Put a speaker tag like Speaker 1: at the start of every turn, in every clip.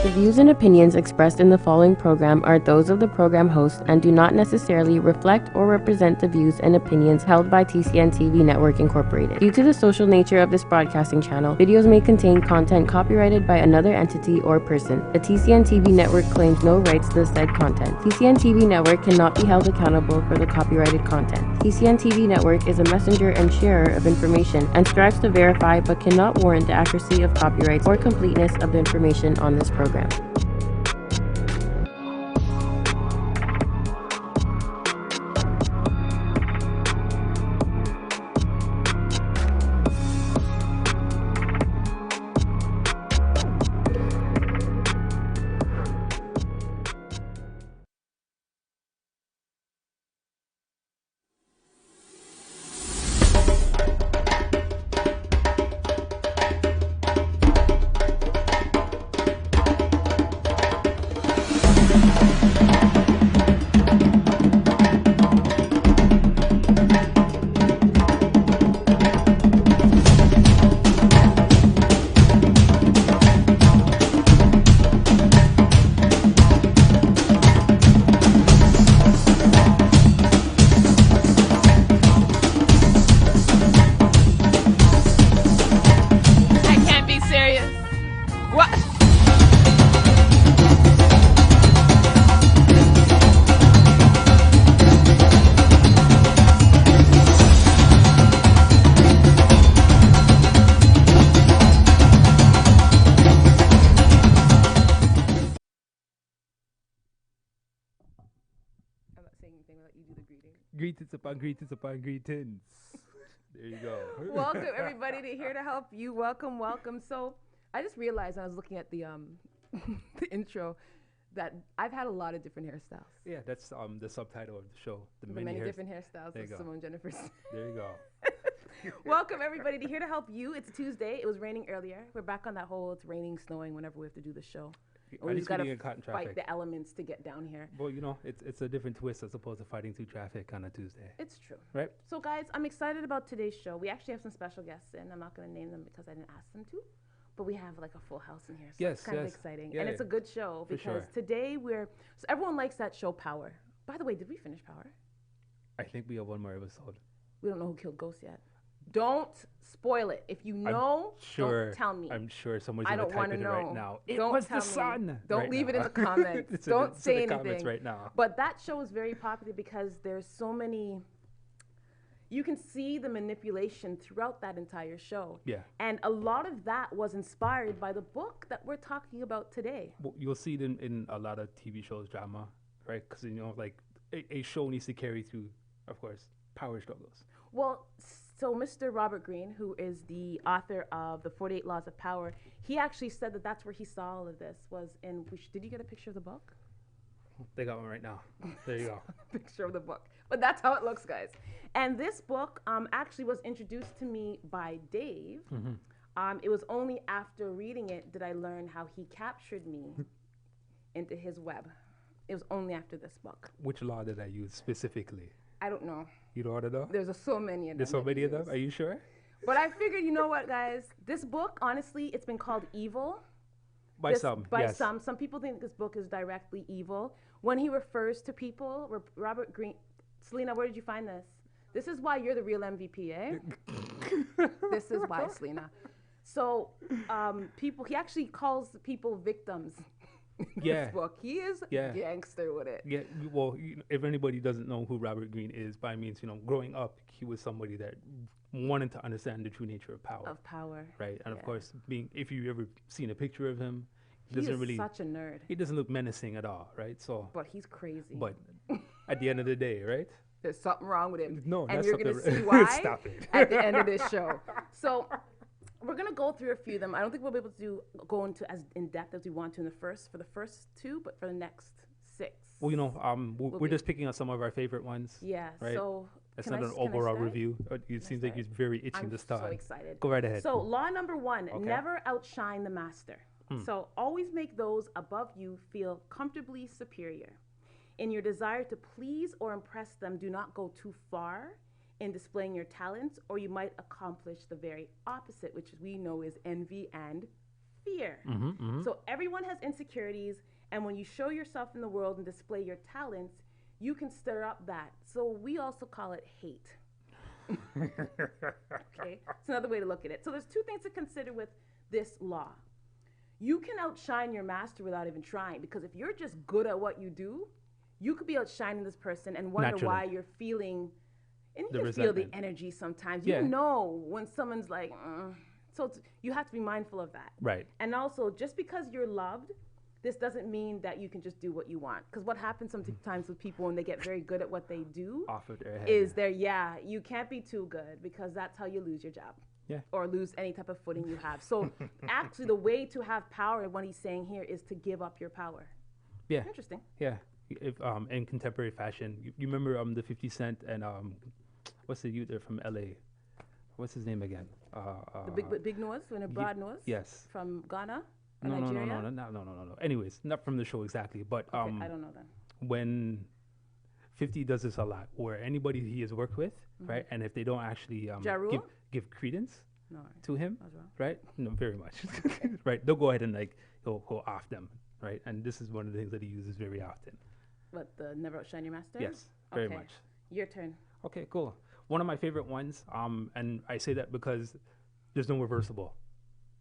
Speaker 1: The views and opinions expressed in the following program are those of the program host and do not necessarily reflect or represent the views and opinions held by TCNTV Network Incorporated. Due to the social nature of this broadcasting channel, videos may contain content copyrighted by another entity or person. The TCNTV Network claims no rights to the said content. TCNTV Network cannot be held accountable for the copyrighted content. TCNTV Network is a messenger and sharer of information and strives to verify but cannot warrant the accuracy of copyrights or completeness of the information on this program.
Speaker 2: Greetings upon greetings. There you go.
Speaker 3: Welcome everybody to Here to Help You. Welcome. So I just realized when I was looking at the the intro that I've had a lot of different hairstyles.
Speaker 2: Yeah, that's the subtitle of the show.
Speaker 3: The many different hairstyles of Simone Jennifer's.
Speaker 2: There you go.
Speaker 3: Welcome everybody to Here to Help You. It's Tuesday. It was raining earlier. We're back on that whole it's raining, snowing whenever we have to do the show. We just gotta fight the elements to get down here.
Speaker 2: Well, it's a different twist as opposed to fighting through traffic on a Tuesday.
Speaker 3: It's true.
Speaker 2: Right?
Speaker 3: So, guys, I'm excited about today's show. We actually have some special guests in. I'm not going to name them because I didn't ask them to. But we have like a full house in here. So it's kind of exciting. And it's a good show because today so everyone likes that show Power. By the way, did we finish Power?
Speaker 2: I think we have one more episode.
Speaker 3: We don't know who killed Ghost yet. Don't spoil it. If you know, don't tell me.
Speaker 2: I'm sure someone's going to type it right now.
Speaker 3: Don't
Speaker 2: was
Speaker 3: tell
Speaker 2: the sun.
Speaker 3: Me. Don't leave it in the comments. Don't say anything.
Speaker 2: Right now.
Speaker 3: But that show is very popular because there's so many. You can see the manipulation throughout that entire show.
Speaker 2: Yeah.
Speaker 3: And a lot of that was inspired by the book that we're talking about today.
Speaker 2: Well, you'll see it in a lot of TV shows, drama, right? Because, like a show needs to carry through, of course, power struggles.
Speaker 3: Well, so Mr. Robert Greene, who is the author of The 48 Laws of Power, he actually said that that's where he saw all of this was in. Did you get a picture of the book?
Speaker 2: They got one right now. There you go.
Speaker 3: Picture of the book. But that's how it looks, guys. And this book actually was introduced to me by Dave. Mm-hmm. It was only after reading it did I learn how he captured me into his web. It was only after this book.
Speaker 2: Which law did I use specifically?
Speaker 3: I don't know.
Speaker 2: You don't want to know?
Speaker 3: There's so many of them.
Speaker 2: There's so many of them? Are you sure?
Speaker 3: But I figured, you know what, guys? This book, honestly, it's been called evil.
Speaker 2: By some.
Speaker 3: Some people think this book is directly evil. When he refers to people, Robert Greene, Selena, where did you find this? This is why you're the real MVP, eh? This is why, Selena. So, he actually calls people victims. This book. He is gangster with it.
Speaker 2: Yeah, well, if anybody doesn't know who Robert Greene is, by means, growing up, he was somebody that wanted to understand the true nature of power. Right, and of course, if you ever seen a picture of him,
Speaker 3: he's such a nerd.
Speaker 2: He doesn't look menacing at all, right? So,
Speaker 3: but he's crazy.
Speaker 2: But at the end of the day, right?
Speaker 3: There's something wrong with him.
Speaker 2: No,
Speaker 3: and you're gonna see why
Speaker 2: Stop it.
Speaker 3: at the end of this show. So. We're going to go through a few of them. I don't think we'll be able to go into as in-depth as we want to for the first two, but for the next 6.
Speaker 2: Well, we're just picking out some of our favorite ones.
Speaker 3: Yeah,
Speaker 2: right?
Speaker 3: So
Speaker 2: it's not an overall review. It seems like he's very itching to start.
Speaker 3: I'm so excited.
Speaker 2: Go right ahead.
Speaker 3: So law number 1, never outshine the master. So always make those above you feel comfortably superior. In your desire to please or impress them, do not go too far in displaying your talents, or you might accomplish the very opposite, which we know is envy and fear. So everyone has insecurities, and when you show yourself in the world and display your talents, you can stir up that. So we also call it hate. Okay, it's another way to look at it. So there's two things to consider with this law. You can outshine your master without even trying, because if you're just good at what you do, you could be outshining this person and wonder why you're feeling, and you can feel the energy sometimes. You know when someone's like, so you have to be mindful of that.
Speaker 2: Right.
Speaker 3: And also, just because you're loved, this doesn't mean that you can just do what you want. Because what happens sometimes with people when they get very good at what they do
Speaker 2: off of their head
Speaker 3: is you can't be too good, because that's how you lose your job.
Speaker 2: Yeah.
Speaker 3: Or lose any type of footing you have. So actually the way to have power, what he's saying here, is to give up your power.
Speaker 2: Yeah.
Speaker 3: Interesting.
Speaker 2: Yeah. If in contemporary fashion, you remember the 50 Cent and what's the youth there from LA? What's his name again?
Speaker 3: The big nose, when a broad nose?
Speaker 2: Yes.
Speaker 3: From Ghana?
Speaker 2: No. Anyways, not from the show exactly, but
Speaker 3: I don't know then.
Speaker 2: When 50 does this a lot, where anybody he has worked with, right, and if they don't actually give credence to him, right, no, very much, right, they'll go ahead and like he'll off them, right, and this is one of the things that he uses very often.
Speaker 3: What, the never outshine your master?
Speaker 2: Yes, very much.
Speaker 3: Your turn.
Speaker 2: Okay, cool. One of my favorite ones, and I say that because there's no reversible.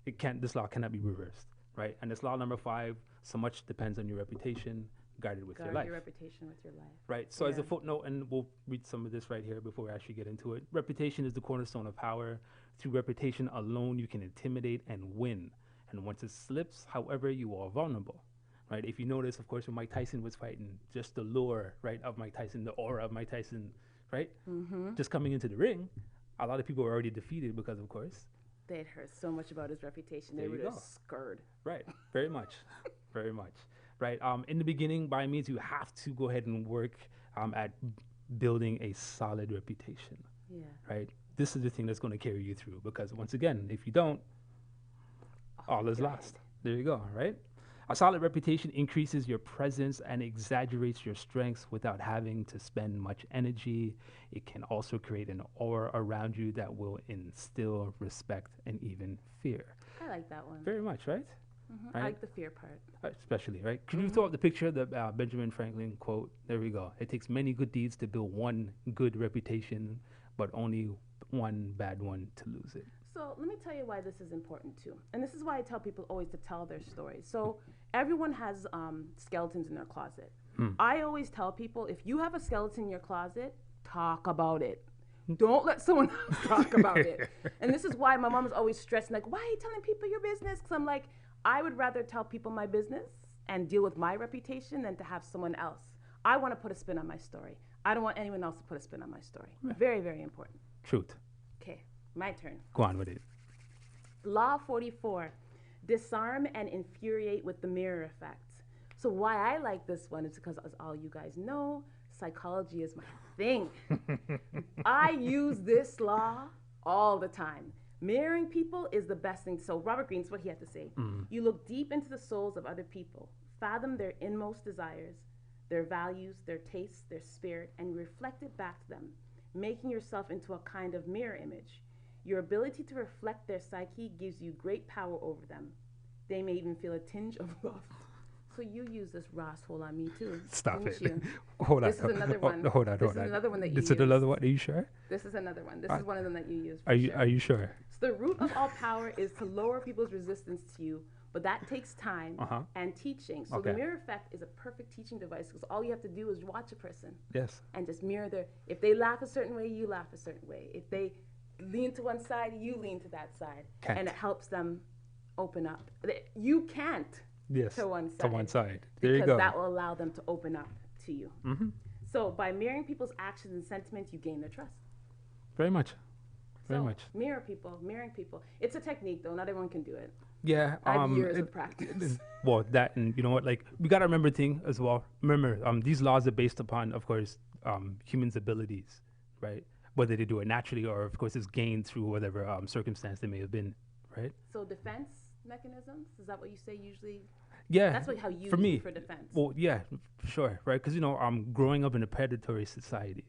Speaker 2: This law cannot be reversed. Right, and this law number 5, so much depends on your reputation, guarded with your life.
Speaker 3: Guard your reputation with your life.
Speaker 2: Right, so as a footnote, and we'll read some of this right here before we actually get into it. Reputation is the cornerstone of power. Through reputation alone, you can intimidate and win. And once it slips, however, you are vulnerable. Right, if you notice, of course, when Mike Tyson was fighting, just the lure, right, of Mike Tyson, the aura of Mike Tyson, right, just coming into the ring, a lot of people were already defeated because, of course,
Speaker 3: they'd heard so much about his reputation. They were just scared.
Speaker 2: Right. Very much. Very much. Right. In the beginning, by means, you have to go ahead and work at building a solid reputation.
Speaker 3: Yeah.
Speaker 2: Right. This is the thing that's going to carry you through, because once again, if you don't, all is lost. There you go. Right. A solid reputation increases your presence and exaggerates your strengths without having to spend much energy. It can also create an aura around you that will instill respect and even fear.
Speaker 3: I like that one.
Speaker 2: Very much, right?
Speaker 3: Right? I like the fear part.
Speaker 2: Especially, right? Could you throw up the picture, the Benjamin Franklin quote? There we go. It takes many good deeds to build one good reputation, but only one bad one to lose it.
Speaker 3: So let me tell you why this is important too. And this is why I tell people always to tell their stories. So everyone has skeletons in their closet. I always tell people, if you have a skeleton in your closet, talk about it. Don't let someone else talk about it. And this is why my mom's always stressing, like, why are you telling people your business? Because I'm like, I would rather tell people my business and deal with my reputation than to have someone else. I want to put a spin on my story. I don't want anyone else to put a spin on my story. Very, very important.
Speaker 2: Truth.
Speaker 3: Okay, my turn.
Speaker 2: Go on with it.
Speaker 3: Law 44, disarm and infuriate with the mirror effect. So why I like this one is because, as all you guys know, psychology is my thing. I use this law all the time. Mirroring people is the best thing. So Robert Greene's what he had to say. You look deep into the souls of other people, fathom their inmost desires, their values, their tastes, their spirit, and you reflect it back to them, making yourself into a kind of mirror image. Your ability to reflect their psyche gives you great power over them. They may even feel a tinge of lust. So you use this Ross hole on me too.
Speaker 2: Stop it.
Speaker 3: You?
Speaker 2: Hold on.
Speaker 3: This is another one.
Speaker 2: Hold on.
Speaker 3: This is another one that you use.
Speaker 2: This is another one. Are you sure?
Speaker 3: This is another one. This is one of them that you use.
Speaker 2: Are you sure?
Speaker 3: So the root of all power is to lower people's resistance to you, but that takes time and teaching. So the mirror effect is a perfect teaching device, because all you have to do is watch a person.
Speaker 2: Yes.
Speaker 3: And just mirror if they laugh a certain way, you laugh a certain way. If they lean to one side, you lean to that side. And it helps them open up. You can't.
Speaker 2: Yes,
Speaker 3: to one side.
Speaker 2: To one side. There you go.
Speaker 3: Because that will allow them to open up to you. So by mirroring people's actions and sentiments, you gain their trust.
Speaker 2: Very much. Very much.
Speaker 3: Mirroring people. It's a technique, though. Not everyone can do it.
Speaker 2: Yeah.
Speaker 3: I have years of practice.
Speaker 2: Well, that, and you know what? Like, we got to remember a thing as well. Remember, these laws are based upon, of course, humans' abilities, right? Whether they do it naturally or, of course, it's gained through whatever circumstance they may have been, right?
Speaker 3: So defense mechanisms, is that what you say usually?
Speaker 2: Yeah.
Speaker 3: That's how you
Speaker 2: for me,
Speaker 3: for defense.
Speaker 2: Well, yeah, sure, right? Because, growing up in a predatory society,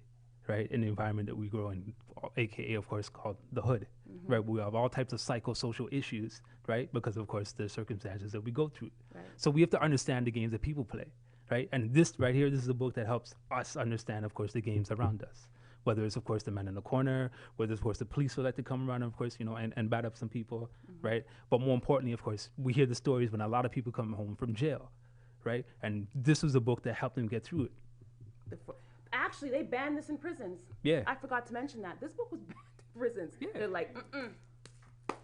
Speaker 2: right, in the environment that we grow in, aka of course called the hood, right? We have all types of psychosocial issues, right, because of course the circumstances that we go through.
Speaker 3: Right.
Speaker 2: So we have to understand the games that people play, right? And this right here, this is a book that helps us understand, of course, the games around us. Whether it's, of course, the man in the corner, whether it's, of course, the police who like to come around, of course, and bat up some people, right? But more importantly, of course, we hear the stories when a lot of people come home from jail, right? And this was a book that helped them get through it.
Speaker 3: Actually, they banned this in prisons.
Speaker 2: Yeah.
Speaker 3: I forgot to mention that. This book was banned in prisons.
Speaker 2: Yeah.
Speaker 3: They're like,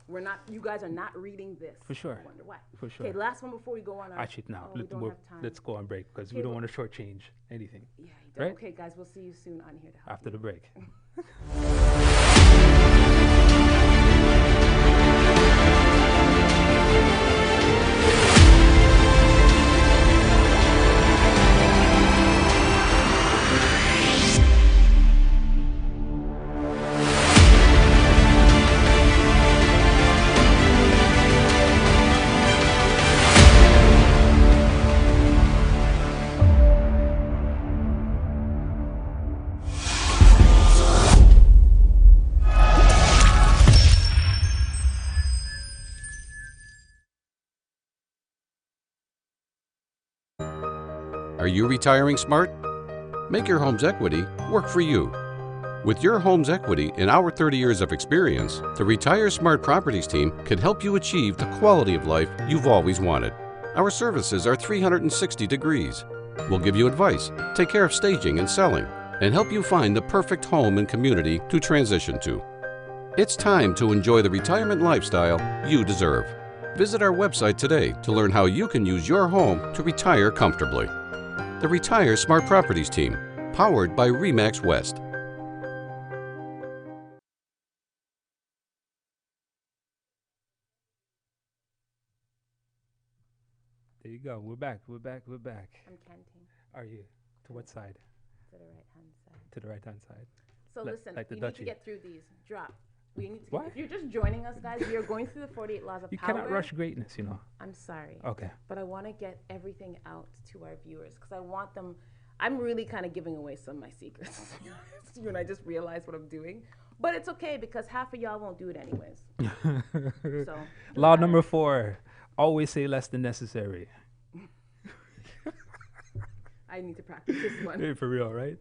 Speaker 3: we're not, you guys are not reading this.
Speaker 2: For sure.
Speaker 3: I wonder why.
Speaker 2: For sure.
Speaker 3: Okay, last one before we go on.
Speaker 2: Actually, now,
Speaker 3: we don't have time.
Speaker 2: let's go on break because we don't want to shortchange anything.
Speaker 3: Yeah, you don't.
Speaker 2: Right?
Speaker 3: Okay, guys, we'll see you soon on Here to Help.
Speaker 2: After the break.
Speaker 4: Are you retiring smart? Make your home's equity work for you. With your home's equity and our 30 years of experience, the Retire Smart Properties team can help you achieve the quality of life you've always wanted. Our services are 360 degrees. We'll give you advice, take care of staging and selling, and help you find the perfect home and community to transition to. It's time to enjoy the retirement lifestyle you deserve. Visit our website today to learn how you can use your home to retire comfortably. The Retire Smart Properties team, powered by RE/MAX West.
Speaker 2: There you go. We're back. We're back. We're back.
Speaker 3: I'm canting
Speaker 2: Are you? To what side?
Speaker 3: to the right-hand side.
Speaker 2: To the right-hand side.
Speaker 3: So listen,
Speaker 2: like the
Speaker 3: you need to
Speaker 2: duchy.
Speaker 3: get through these. Drop. We need to,
Speaker 2: What?
Speaker 3: if you're just joining us, guys, we are going through the 48 laws of
Speaker 2: You
Speaker 3: power.
Speaker 2: cannot rush greatness, you know.
Speaker 3: I'm sorry.
Speaker 2: Okay.
Speaker 3: But I want to get everything out to our viewers because I want them. I'm really kind of giving away some of my secrets. You and I just realized what I'm doing. But it's okay because half of y'all won't do it anyways. So
Speaker 2: Law number 4, always say less than necessary.
Speaker 3: I need to practice this one.
Speaker 2: Hey, for real, right?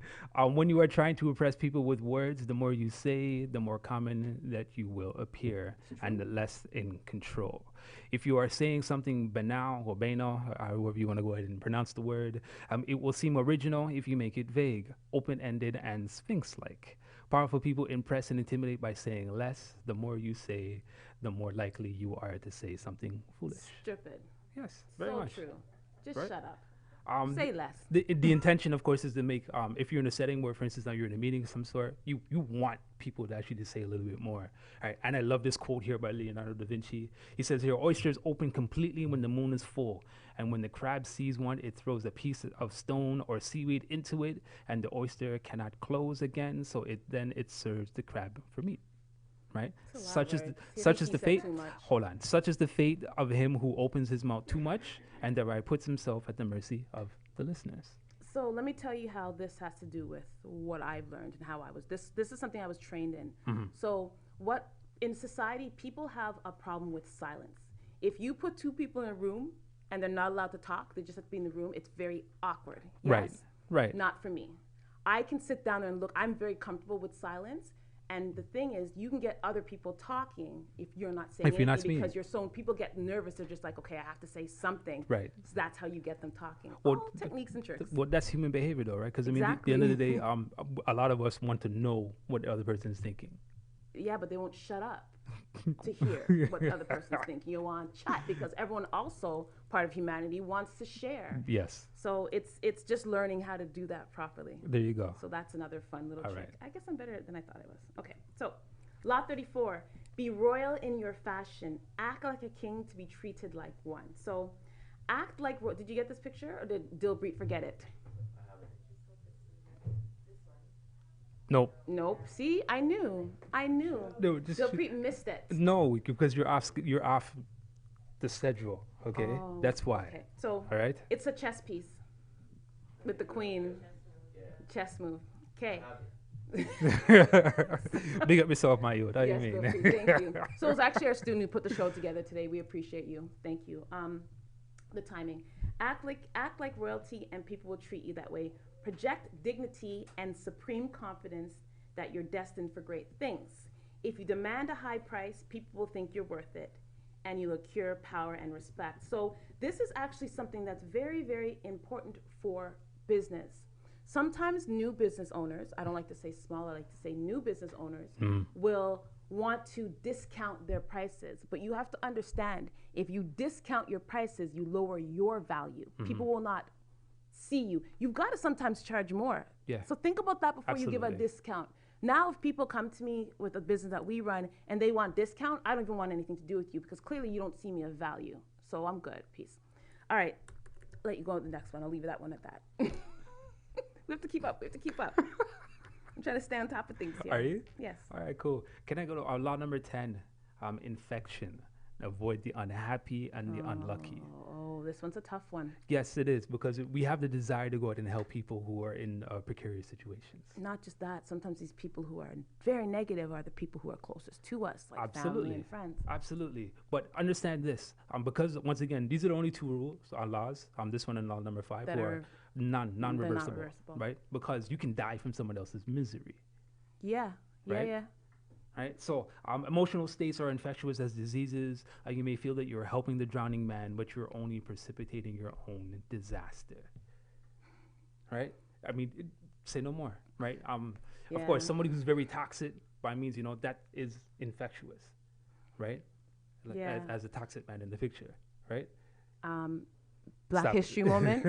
Speaker 2: When you are trying to impress people with words, the more you say, the more common that you will appear and the less in control. If you are saying something banal or banal, however you want to go ahead and pronounce the word, it will seem original if you make it vague, open-ended, and sphinx-like. Powerful people impress and intimidate by saying less. The more you say, the more likely you are to say something foolish.
Speaker 3: Stupid.
Speaker 2: Yes, very
Speaker 3: So
Speaker 2: much.
Speaker 3: true. Just
Speaker 2: Right?
Speaker 3: shut up.
Speaker 2: Say
Speaker 3: less.
Speaker 2: The intention, of course, is to make, if you're in a setting where, for instance, now you're in a meeting of some sort, you want people to actually just say a little bit more. All right, and I love this quote here by Leonardo da Vinci. He says here, oysters open completely when the moon is full, and when the crab sees one, it throws a piece of stone or seaweed into it, and the oyster cannot close again, so it serves the crab for meat. Right? Such is the fate. Hold on. Such is the fate of him who opens his mouth too much and thereby puts himself at the mercy of the listeners.
Speaker 3: So let me tell you how this has to do with what I've learned and how I was. This is something I was trained in. So what in society people have a problem with silence. If you put two people in a room and they're not allowed to talk, they just have to be in the room. It's very awkward. Yes?
Speaker 2: Right.
Speaker 3: Not for me. I can sit down there and look. I'm very comfortable with silence. And the thing is, you can get other people talking if you're not saying anything because you're so, people get nervous. They're just like, okay, I have to say something.
Speaker 2: Right.
Speaker 3: So that's how you get them talking.
Speaker 2: Well,
Speaker 3: all techniques and tricks.
Speaker 2: Well, that's human behavior, though, right? Because, I mean, at the end of the day, a lot of us want to know what the other person is thinking.
Speaker 3: Yeah, but they won't shut up to hear what the other person's thinking. You want to chat because everyone also, part of humanity, wants to share.
Speaker 2: Yes.
Speaker 3: So it's just learning how to do that properly.
Speaker 2: There you go.
Speaker 3: So that's another fun little
Speaker 2: All
Speaker 3: trick.
Speaker 2: right.
Speaker 3: I guess I'm better than I thought I was. Okay, so Law 34, be royal in your fashion. Act like a king to be treated like one. So act like, did you get this picture or did Dilbreet forget it?
Speaker 2: Nope.
Speaker 3: See, I knew.
Speaker 2: No, just
Speaker 3: Dilbreet missed it.
Speaker 2: No, because you're off the schedule. Okay, that's why.
Speaker 3: Okay, so
Speaker 2: all right,
Speaker 3: it's a chess piece with the queen. Chess move. Okay,
Speaker 2: Big up yourself, my youth. How you
Speaker 3: Yes,
Speaker 2: mean?
Speaker 3: Bill, please. Thank you. So it's actually our student who put the show together today. We appreciate you. Thank you. The timing. Act like royalty, and people will treat you that way. Project dignity and supreme confidence that you're destined for great things. If you demand a high price, people will think you're worth it, and you'll accrue power and respect. So this is actually something that's very, very important for business. Sometimes new business owners, I don't like to say small, I like to say new business owners, will want to discount their prices. But you have to understand, if you discount your prices, you lower your value. People will not see you. You've got to sometimes charge more.
Speaker 2: Yeah.
Speaker 3: So think about that before you give a
Speaker 2: Absolutely.
Speaker 3: discount. Now, if people come to me with a business that we run and they want discount, I don't even want anything to do with you, because clearly you don't see me as value. So I'm good. Peace. All right. Let you go to the next one. I'll leave that one at that. We have to keep up. I'm trying to stay on top of things here.
Speaker 2: Are you?
Speaker 3: Yes.
Speaker 2: All right, cool. Can I go to law number 10? Infection. Avoid the unhappy and the unlucky.
Speaker 3: Oh, this one's a tough one.
Speaker 2: Yes, it is, because we have the desire to go out and help people who are in precarious situations.
Speaker 3: Not just that. Sometimes these people who are very negative are the people who are closest to us, like family and friends.
Speaker 2: Absolutely. But understand this, because once again, these are the only two rules on laws. This one and law number 5
Speaker 3: That
Speaker 2: who
Speaker 3: are
Speaker 2: are non-reversible,
Speaker 3: non-reversible.
Speaker 2: right? Because you can die from someone else's misery.
Speaker 3: Yeah.
Speaker 2: Right?
Speaker 3: Yeah.
Speaker 2: Right? So emotional states are infectious as diseases. You may feel that you're helping the drowning man, but you're only precipitating your own disaster. Right? I mean, say no more. Right? Of course, somebody who's very toxic, by means, that is infectious. Right?
Speaker 3: Yeah.
Speaker 2: As a toxic man in the picture. Right?
Speaker 3: Black
Speaker 2: Stop.
Speaker 3: History moment.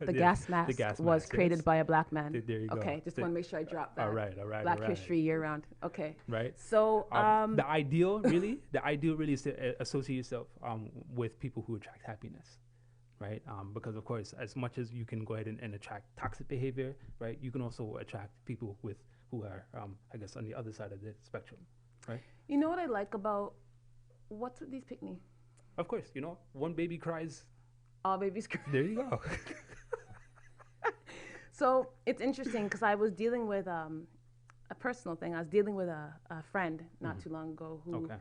Speaker 3: The gas mask was created
Speaker 2: yes.
Speaker 3: by a black man.
Speaker 2: There you go.
Speaker 3: Okay, just want to make sure I drop that.
Speaker 2: All right.
Speaker 3: Black History year round. Okay.
Speaker 2: Right.
Speaker 3: So
Speaker 2: the ideal really is to associate yourself with people who attract happiness, right? Because of course, as much as you can go ahead and attract toxic behavior, right, you can also attract people who are, I guess, on the other side of the spectrum, right?
Speaker 3: You know what I like about what's with these picnic?
Speaker 2: Of course, one baby cries.
Speaker 3: All babies cry.
Speaker 2: There you go.
Speaker 3: So it's interesting because I was dealing with a personal thing. I was dealing with a friend not too long ago who,
Speaker 2: Okay.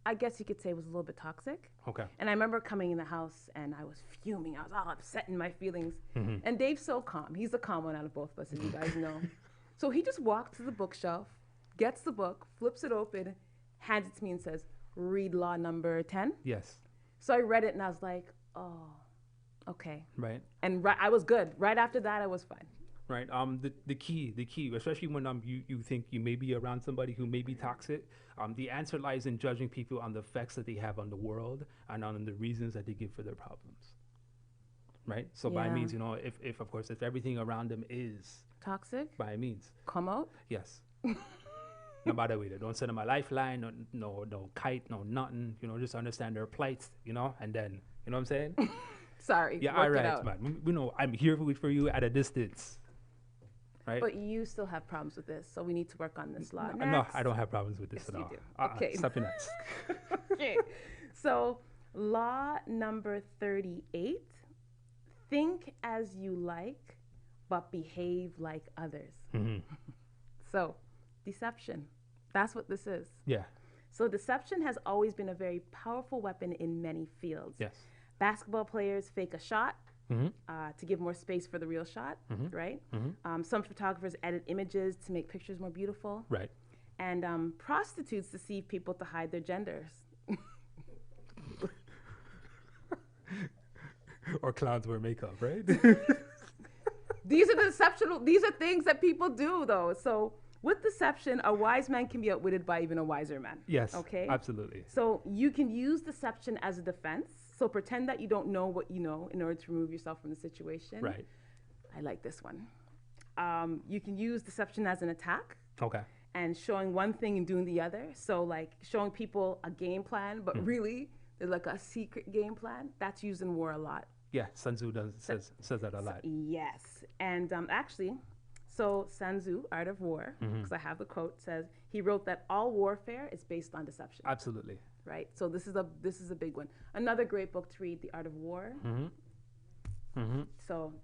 Speaker 3: I guess you could say was a little bit toxic.
Speaker 2: Okay.
Speaker 3: And I remember coming in the house and I was fuming. I was all upset in my feelings. And Dave's so calm. He's the calm one out of both of us, as you guys know. So he just walked to the bookshelf, gets the book, flips it open, hands it to me and says, "Read law number 10.
Speaker 2: Yes.
Speaker 3: So I read it and I was like, oh, okay.
Speaker 2: Right.
Speaker 3: And I was good. Right after that, I was fine.
Speaker 2: Right. The key, especially when you think you may be around somebody who may be toxic, the answer lies in judging people on the effects that they have on the world and on the reasons that they give for their problems. Right. So by
Speaker 3: Yeah.
Speaker 2: means, if of course if everything around them is
Speaker 3: Toxic?
Speaker 2: by means,
Speaker 3: Come out?
Speaker 2: yes. No matter what, don't send them a lifeline, no kite, no nothing. Just understand their plight, and then what I'm saying.
Speaker 3: Sorry.
Speaker 2: Yeah,
Speaker 3: work
Speaker 2: all
Speaker 3: it
Speaker 2: right,
Speaker 3: out.
Speaker 2: man. I'm here for you at a distance. Right.
Speaker 3: But you still have problems with this, so we need to work on this law.
Speaker 2: No,
Speaker 3: Next.
Speaker 2: I don't have problems with this
Speaker 3: Yes,
Speaker 2: at
Speaker 3: you
Speaker 2: all.
Speaker 3: do. Okay.
Speaker 2: Stop your nuts.
Speaker 3: Okay. So, law number 38, think as you like, but behave like others. So, deception. That's what this is.
Speaker 2: Yeah.
Speaker 3: So, deception has always been a very powerful weapon in many fields.
Speaker 2: Yes.
Speaker 3: Basketball players fake a shot to give more space for the real shot, right? Some photographers edit images to make pictures more beautiful.
Speaker 2: Right.
Speaker 3: And prostitutes deceive people to hide their genders.
Speaker 2: Or clowns wear makeup, right?
Speaker 3: These are things that people do, though. So with deception, a wise man can be outwitted by even a wiser man.
Speaker 2: Yes.
Speaker 3: Okay.
Speaker 2: Absolutely.
Speaker 3: So you can use deception as a defense. So pretend that you don't know what you know in order to remove yourself from the situation.
Speaker 2: Right.
Speaker 3: I like this one. You can use deception as an attack
Speaker 2: Okay.
Speaker 3: and showing one thing and doing the other. So like showing people a game plan, but really there's like a secret game plan. That's used in war a lot.
Speaker 2: Yeah. Sun Tzu says that a lot.
Speaker 3: Yes. And actually, so Sun Tzu, Art of War, because I have the quote, says he wrote that all warfare is based on deception.
Speaker 2: Absolutely.
Speaker 3: Right. So this is a big one. Another great book to read, The Art of War. So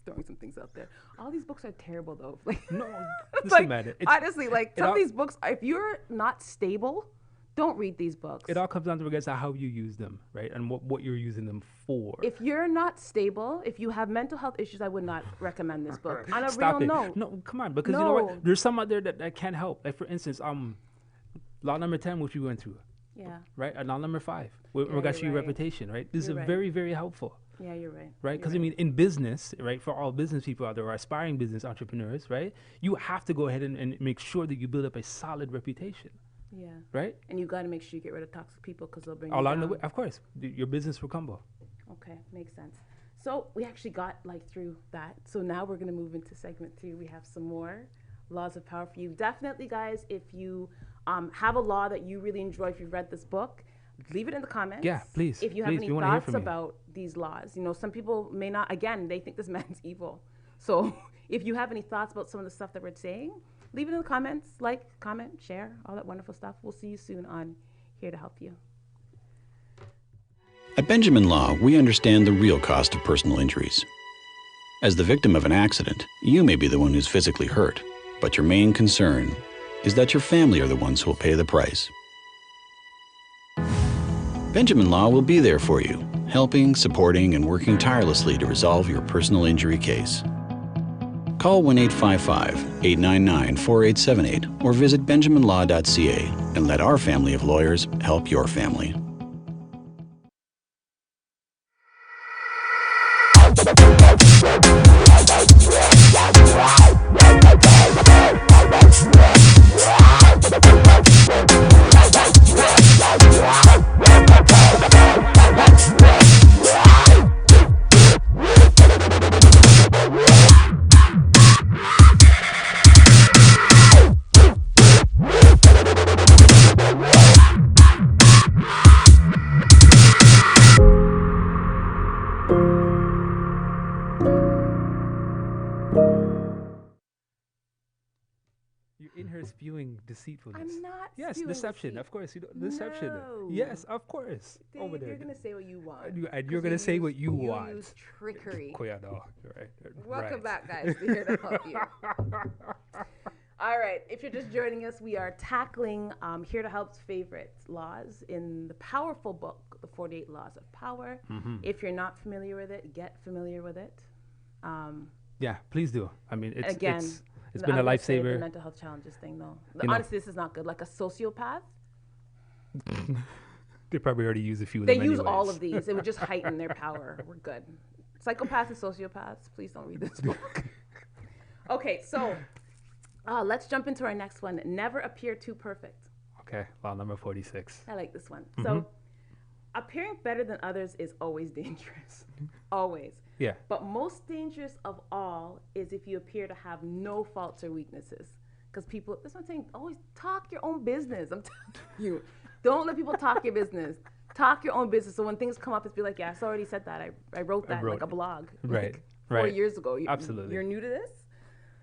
Speaker 3: throwing some things out there. All these books are terrible, though. Like,
Speaker 2: No, listen,
Speaker 3: like,
Speaker 2: man.
Speaker 3: honestly, like some
Speaker 2: all-
Speaker 3: of these books, if you're not stable, don't read these books.
Speaker 2: It all comes down to regards to how you use them, right? And what you're using them for.
Speaker 3: If you're not stable, if you have mental health issues, I would not recommend this book. On a
Speaker 2: Stop
Speaker 3: real
Speaker 2: it.
Speaker 3: note.
Speaker 2: No, come on, because you know
Speaker 3: No.
Speaker 2: what? There's some out there that can't help. Like for instance, law number 10, which we went through,
Speaker 3: Yeah.
Speaker 2: right? And law number 5, with
Speaker 3: Yeah,
Speaker 2: regards to
Speaker 3: you're
Speaker 2: your
Speaker 3: right.
Speaker 2: reputation, right? This
Speaker 3: You're
Speaker 2: is
Speaker 3: right.
Speaker 2: very, very helpful,
Speaker 3: Yeah, you're right.
Speaker 2: right? Because I mean, in business, right, for all business people out there or aspiring business entrepreneurs, right, you have to go ahead and make sure that you build up a solid reputation,
Speaker 3: Yeah.
Speaker 2: right?
Speaker 3: And you got to make sure you get rid of toxic people because they'll bring you
Speaker 2: Along
Speaker 3: down.
Speaker 2: the way, of course, your business will crumble.
Speaker 3: Okay, makes sense. So we actually got like through that. So now we're gonna move into segment 2. We have some more laws of power for you. Definitely, guys, if you have a law that you really enjoy, if you've read this book, leave it in the comments.
Speaker 2: Yeah, please,
Speaker 3: If you have
Speaker 2: please,
Speaker 3: any
Speaker 2: we wanna hear
Speaker 3: thoughts
Speaker 2: from you.
Speaker 3: about these laws, you know, some people may not. Again, they think this man's evil. So if you have any thoughts about some of the stuff that we're saying, leave it in the comments. Like, comment, share, all that wonderful stuff. We'll see you soon on Here to Help You.
Speaker 5: At Benjamin Law, we understand the real cost of personal injuries. As the victim of an accident, you may be the one who's physically hurt, but your main concern is that your family are the ones who will pay the price. Benjamin Law will be there for you, helping, supporting, and working tirelessly to resolve your personal injury case. Call 1-855-899-4878 or visit benjaminlaw.ca and let our family of lawyers help your family.
Speaker 2: You're in here spewing deceitfulness.
Speaker 3: I'm not.
Speaker 2: Yes,
Speaker 3: spewing
Speaker 2: deception.
Speaker 3: deceit.
Speaker 2: Of course, deception.
Speaker 3: No.
Speaker 2: Yes, of course.
Speaker 3: Dave,
Speaker 2: Over there.
Speaker 3: you're gonna say what you want.
Speaker 2: And you're
Speaker 3: 'Cause
Speaker 2: going to say what you want.
Speaker 3: use trickery.
Speaker 2: Cuidado. Right.
Speaker 3: Welcome
Speaker 2: right.
Speaker 3: back, guys. We're here to help you. All right. If you're just joining us, we are tackling Here to Help's favorite laws in the powerful book, The 48 Laws of Power.
Speaker 2: Mm-hmm.
Speaker 3: If you're not familiar with it, get familiar with it.
Speaker 2: Yeah, please do. I mean, it's
Speaker 3: Again,
Speaker 2: it's been a
Speaker 3: I'm gonna say The
Speaker 2: lifesaver.
Speaker 3: mental health challenges thing, though.
Speaker 2: You know.
Speaker 3: Honestly, this is not good. Like a sociopath,
Speaker 2: They probably already use a few of
Speaker 3: they
Speaker 2: them
Speaker 3: use all
Speaker 2: anyways.
Speaker 3: of these. It would just heighten their power. We're good. Psychopaths and sociopaths, please don't read this book. Okay, so let's jump into our next one. Never appear too perfect.
Speaker 2: Okay, law number 46.
Speaker 3: I like this one.
Speaker 2: Mm-hmm.
Speaker 3: So, appearing better than others is always dangerous. Always.
Speaker 2: Yeah.
Speaker 3: But most dangerous of all is if you appear to have no faults or weaknesses. Because people, that's what I'm saying, always talk your own business. I'm telling you. Don't let people talk your business. Talk your own business. So when things come up, it's be like, yeah, I already said that. I wrote that in like a blog.
Speaker 2: Right,
Speaker 3: Like 4
Speaker 2: right.
Speaker 3: years ago.
Speaker 2: Absolutely.
Speaker 3: You're new to this?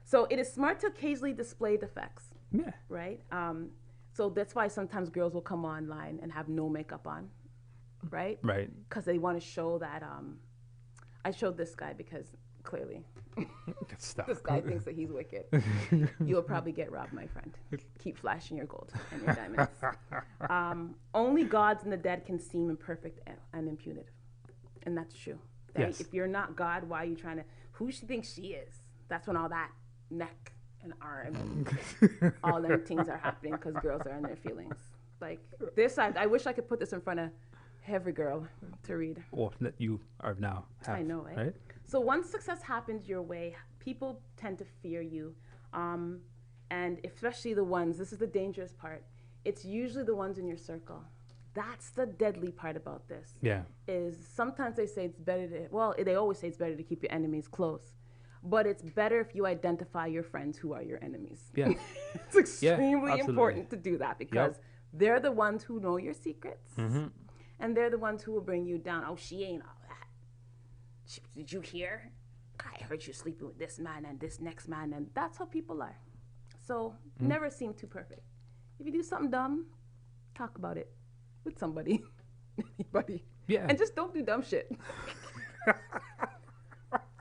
Speaker 3: So it is smart to occasionally display defects,
Speaker 2: Yeah.
Speaker 3: right? So that's why sometimes girls will come online and have no makeup on, right?
Speaker 2: Right.
Speaker 3: Because they want to show that. I showed this guy because clearly
Speaker 2: Good stuff.
Speaker 3: this guy thinks that he's wicked. You'll probably get robbed, my friend. Keep flashing your gold and your diamonds. Only gods and the dead can seem imperfect and impunitive. And that's true. Right?
Speaker 2: Yes.
Speaker 3: If you're not God, why are you trying to, who she thinks she is? That's when all that neck and arm and all them things are happening because girls are in their feelings. Like this, I wish I could put this in front of every girl to read.
Speaker 2: Well, that you are now.
Speaker 3: I know, eh?
Speaker 2: Right?
Speaker 3: So once success happens your way, people tend to fear you. And especially the ones, this is the dangerous part, it's usually the ones in your circle. That's the deadly part about this.
Speaker 2: Yeah.
Speaker 3: Is sometimes they say it's better to, well, they always say it's better to keep your enemies close. But it's better if you identify your friends who are your enemies.
Speaker 2: Yeah.
Speaker 3: It's extremely
Speaker 2: absolutely.
Speaker 3: important to do that because they're the ones who know your secrets.
Speaker 2: Mm-hmm.
Speaker 3: And they're the ones who will bring you down. Oh, she ain't all that. Did you hear? I heard you sleeping with this man and this next man. And that's how people are. So never seem too perfect. If you do something dumb, talk about it with somebody, anybody.
Speaker 2: Yeah.
Speaker 3: And just don't do dumb shit.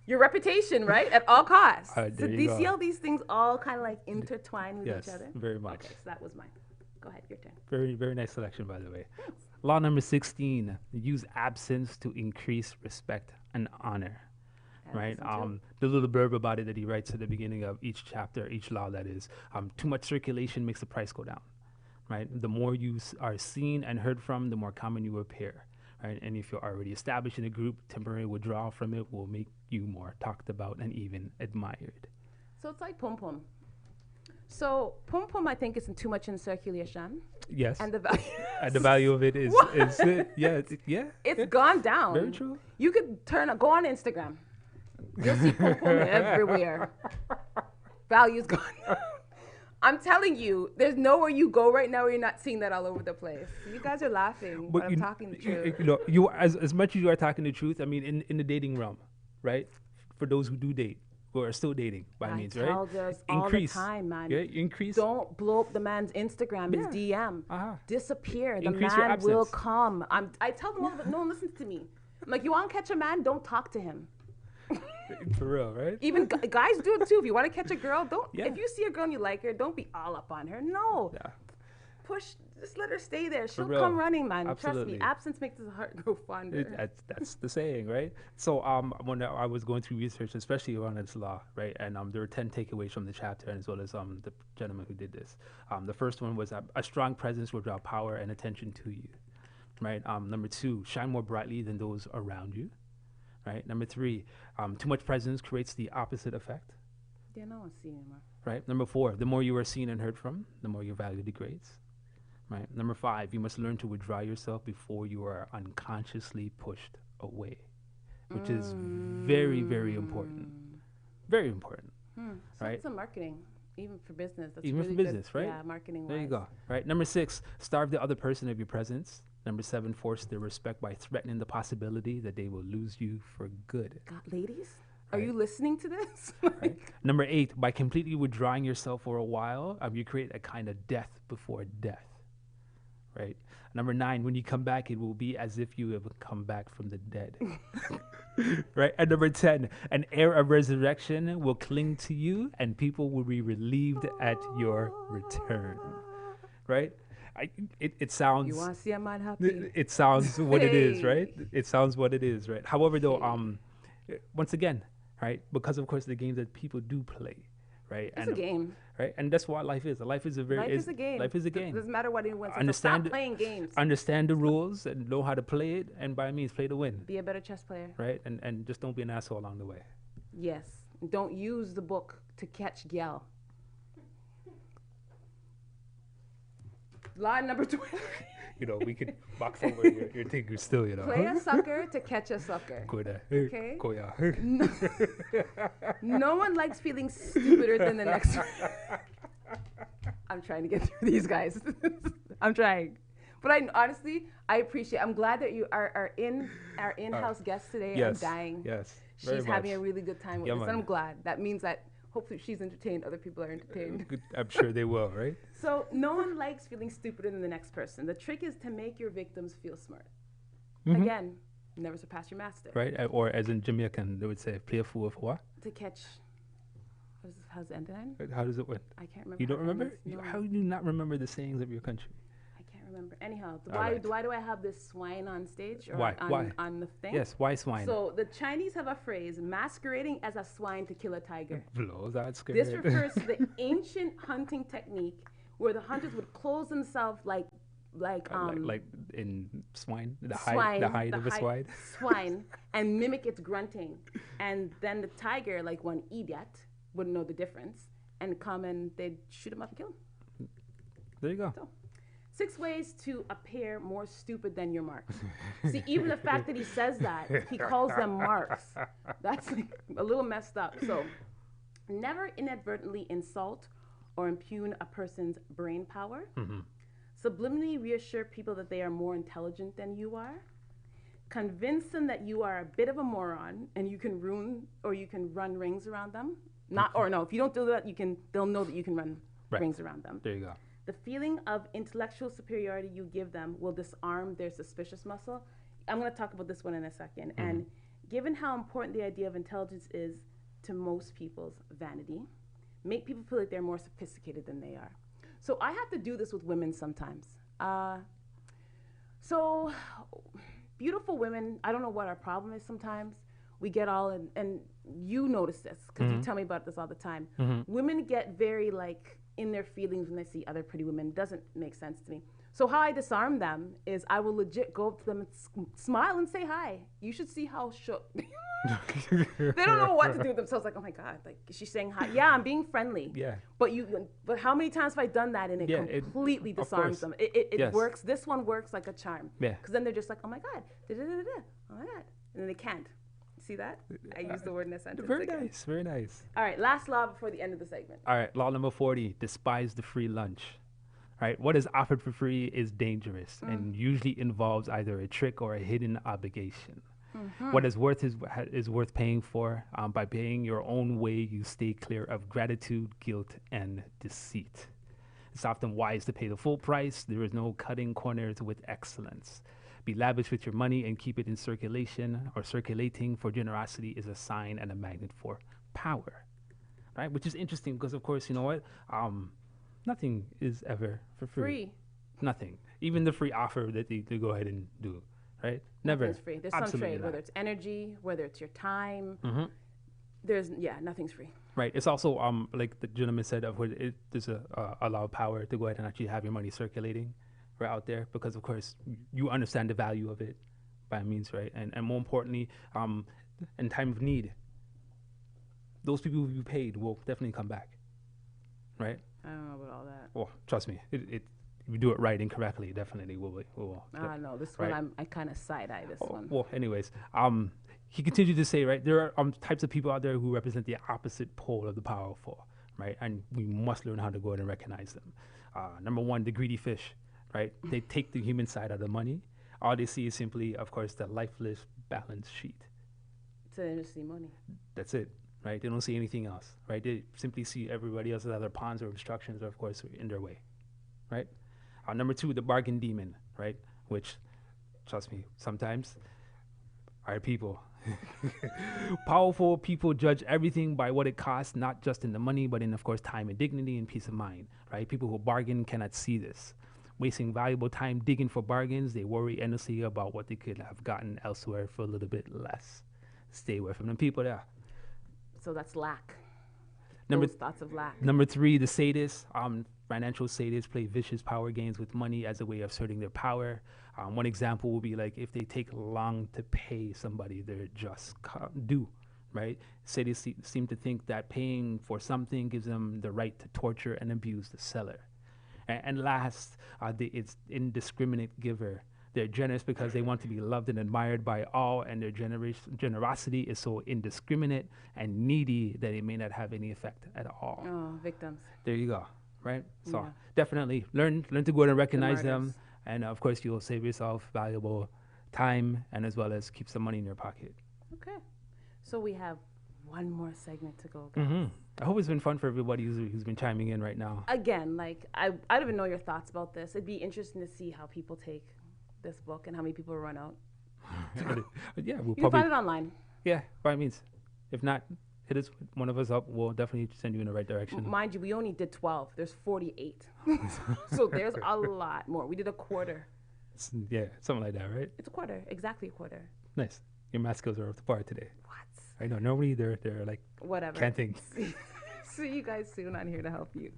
Speaker 3: your reputation, right? At all costs. So
Speaker 2: there
Speaker 3: do
Speaker 2: you
Speaker 3: you see
Speaker 2: go.
Speaker 3: how these things all kind of like intertwine with
Speaker 2: Yes,
Speaker 3: each other?
Speaker 2: very much.
Speaker 3: Okay, so that was mine. Go ahead, your turn.
Speaker 2: Very, very nice selection, by the way. Law number 16, use absence to increase respect and honor. Right. The little blurb about it that he writes at the beginning of each chapter, each law that is, too much circulation makes the price go down. Right. The more you are seen and heard from, the more common you appear. Right. And if you're already established in a group, temporary withdrawal from it will make you more talked about and even admired.
Speaker 3: So it's like pum pum. So pum pum, I think, isn't too much in circulation.
Speaker 2: Yes.
Speaker 3: And the value.
Speaker 2: And the value of it is
Speaker 3: It's gone down.
Speaker 2: Very true.
Speaker 3: You could go on Instagram. You'll see pum pum everywhere. Value's gone. I'm telling you, there's nowhere you go right now where you're not seeing that all over the place. You guys are laughing, but I'm talking the truth.
Speaker 2: You as much as you are talking the truth, I mean, in the dating realm, right? For those who do date, who are still dating by means, right?
Speaker 3: I tell this all the time, man.
Speaker 2: Yeah, increase.
Speaker 3: Don't blow up the man's Instagram, his DM. Disappear.
Speaker 2: Increase
Speaker 3: the
Speaker 2: your
Speaker 3: man will
Speaker 2: absence.
Speaker 3: come. I tell them all, but no one listens to me. I'm like, you want to catch a man? Don't talk to him.
Speaker 2: For real, right?
Speaker 3: Even guys do it too. If you want to catch a girl, don't.
Speaker 2: Yeah.
Speaker 3: If you see a girl and you like her, don't be all up on her. No.
Speaker 2: Yeah.
Speaker 3: Just let her stay there. She'll
Speaker 2: real.
Speaker 3: come running, man.
Speaker 2: Absolutely.
Speaker 3: Trust me. Absence makes the heart grow fonder.
Speaker 2: That's the saying, right? So when I was going through research, especially around this law, right, and there were 10 takeaways from the chapter, and as well as the gentleman who did this. The first one was a strong presence will draw power and attention to you, right? Number 2, shine more brightly than those around you, right? Number 3, too much presence creates the opposite effect.
Speaker 3: Yeah, no one's seeing him.
Speaker 2: Right. Number 4, the more you are seen and heard from, the more your value degrades. Right. Number 5, you must learn to withdraw yourself before you are unconsciously pushed away, which is very, very important. Very important.
Speaker 3: So
Speaker 2: right.
Speaker 3: it's a marketing, even for business. That's
Speaker 2: Even
Speaker 3: really
Speaker 2: for business,
Speaker 3: good.
Speaker 2: right?
Speaker 3: Yeah, marketing.
Speaker 2: There you go. Right. Number 6, starve the other person of your presence. Number 7, force their respect by threatening the possibility that they will lose you for good.
Speaker 3: God, ladies, are you listening to this?
Speaker 2: Right. Number 8, by completely withdrawing yourself for a while, you create a kind of death before death. Right. Number 9, when you come back, it will be as if you have come back from the dead. Right. And number 10, an air of resurrection will cling to you, and people will be relieved at your return. Right. It sounds.
Speaker 3: You want to see a man happy?
Speaker 2: It sounds what it is, right? It sounds what it is, right? However, though, once again, right, because of course the games that people do play, right?
Speaker 3: It's a game.
Speaker 2: Right, and that's what life is. Life is a very.
Speaker 3: Life is a game.
Speaker 2: Life is a game.
Speaker 3: It doesn't matter what anyone says.
Speaker 2: Understand.
Speaker 3: So stop playing games.
Speaker 2: Understand the rules and know how to play it, and by means play to win.
Speaker 3: Be a better chess player.
Speaker 2: Right, and just don't be an asshole along the way.
Speaker 3: Yes. Don't use the book to catch gal. Line number 20.
Speaker 2: We could box over your thing still,
Speaker 3: Play a sucker to catch a sucker. Okay? No one likes feeling stupider than the next one. I'm trying to get through these guys. I'm trying. But I appreciate. I'm glad that you are our in-house guest today.
Speaker 2: Yes,
Speaker 3: I'm dying.
Speaker 2: Yes.
Speaker 3: She's having a really good time with us,
Speaker 2: man.
Speaker 3: and I'm glad. That means that hopefully she's entertained. Other people are entertained.
Speaker 2: I'm sure they will, right?
Speaker 3: So no one likes feeling stupider than the next person. The trick is to make your victims feel smart.
Speaker 2: Mm-hmm.
Speaker 3: Again, never surpass your master.
Speaker 2: Right, or as in Jamaican, they would say, play a fool for what?
Speaker 3: To catch. How's it end then?
Speaker 2: How does it win?
Speaker 3: I can't remember.
Speaker 2: You don't remember?
Speaker 3: No.
Speaker 2: How do you not remember the sayings of your country?
Speaker 3: I can't remember. Anyhow,
Speaker 2: right.
Speaker 3: why do I have this swine on stage? Or
Speaker 2: Why?
Speaker 3: On the thing?
Speaker 2: Yes, why swine?
Speaker 3: So the Chinese have a phrase, masquerading as a swine to kill a tiger.
Speaker 2: Blows out scared.
Speaker 3: This refers to the ancient hunting technique where the hunters would close themselves like
Speaker 2: in swine, the
Speaker 3: swine,
Speaker 2: hide of a swine.
Speaker 3: Swine, and mimic its grunting. And then the tiger, like one idiot, wouldn't know the difference and come and they'd shoot him up and kill him.
Speaker 2: There you go.
Speaker 3: So, 6 ways to appear more stupid than your marks. See, even the fact that he says that, he calls them marks. That's like a little messed up. So, never inadvertently insult or impugn a person's brain power.
Speaker 2: Mm-hmm.
Speaker 3: Subliminally reassure people that they are more intelligent than you are. Convince them that you are a bit of a moron and you can run rings around them. If you don't do that, they'll know that you can run rings around them.
Speaker 2: There you go.
Speaker 3: The feeling of intellectual superiority you give them will disarm their suspicious muscle. I'm going to talk about this one in a second. Mm-hmm. And given how important the idea of intelligence is to most people's vanity, make people feel like they're more sophisticated than they are. So I have to do this with women sometimes. So beautiful women, I don't know what our problem is sometimes. We get all in, and you notice this because you tell me about this all the time. Women get very like in their feelings when they see other pretty women. It doesn't make sense to me. So how I disarm them is I will legit go up to them and smile and say hi. You should see how shook. They don't know what to do with themselves. Like, oh my God, like is she saying hi? Yeah, I'm being friendly.
Speaker 2: Yeah.
Speaker 3: But how many times have I done that and it completely disarms them? It works. This one works like a charm.
Speaker 2: Yeah.
Speaker 3: Because then they're just like, oh my God, da-da-da-da-da. Oh my God, and then they can't. See that? I used the word in a sentence.
Speaker 2: Very nice, very nice.
Speaker 3: All right, last law before the end of the segment.
Speaker 2: All right, law number 40, despise the free lunch. Right, what is offered for free is dangerous and usually involves either a trick or a hidden obligation. What is worth is worth paying for. By paying your own way, you stay clear of gratitude, guilt, and deceit. It's often wise to pay the full price. There is no cutting corners with excellence. Be lavish with your money and keep it in circulation or circulating, for generosity is a sign and a magnet for power. Right, which is interesting because, of course, you know what? Nothing is ever for free. Nothing. Even the free offer that they go ahead and do, right? Never.
Speaker 3: Nothing's free. There's some trade, whether it's energy, whether it's your time. Nothing's free.
Speaker 2: Right. It's also like the gentleman said, there's a lot of power to go ahead and actually have your money circulating right out there because, of course, you understand the value of it by means, right? And more importantly, in time of need, those people who you paid will definitely come back, right?
Speaker 3: I don't know about all that.
Speaker 2: Well, trust me, if you do it right and correctly, definitely will.
Speaker 3: No, this one I kind of side-eye this one.
Speaker 2: Well, anyways, he continued to say, right, there are types of people out there who represent the opposite pole of the powerful, right? And we must learn how to go ahead and recognize them. Number one, the greedy fish, right? They take the human side of the money. All they see is simply, of course, the lifeless balance sheet.
Speaker 3: To see money.
Speaker 2: That's it. Right, they don't see anything else. Right, they simply see everybody else's other pawns or obstructions, or of course, in their way. Right. Number two, the bargain demon. Right, which, trust me, sometimes are people. Powerful people judge everything by what it costs, not just in the money, but in, of course, time and dignity and peace of mind. Right, people who bargain cannot see this. Wasting valuable time digging for bargains, they worry endlessly about what they could have gotten elsewhere for a little bit less. Stay away from them people there.
Speaker 3: So that's lack. Thoughts of lack.
Speaker 2: Number three, the sadists. Financial sadists play vicious power games with money as a way of asserting their power. One example would be like if they take long to pay somebody their just due, right? Sadists seem to think that paying for something gives them the right to torture and abuse the seller. And last, it's indiscriminate giver. They're generous because they want to be loved and admired by all, and their generosity is so indiscriminate and needy that it may not have any effect at all.
Speaker 3: Oh, victims.
Speaker 2: There you go, right? So definitely learn to go ahead and recognize them, and of course you'll save yourself valuable time and as well as keep some money in your pocket.
Speaker 3: Okay, so we have one more segment to go, guys.
Speaker 2: I hope it's been fun for everybody who's been chiming in right now.
Speaker 3: Again, like I don't even know your thoughts about this. It'd be interesting to see how people take this book and how many people run out.
Speaker 2: Yeah,
Speaker 3: you can find it online.
Speaker 2: Yeah, by all means. If not, hit us, one of us up. We'll definitely send you in the right direction.
Speaker 3: Mind you, we only did 12. There's 48. So there's a lot more. We did a quarter.
Speaker 2: Yeah, something like that, right?
Speaker 3: It's a quarter, exactly a quarter.
Speaker 2: Nice. Your math skills are up to par today.
Speaker 3: What?
Speaker 2: I know. Normally they're like
Speaker 3: whatever.
Speaker 2: Can't think.
Speaker 3: See you guys soon. I'm here to help you.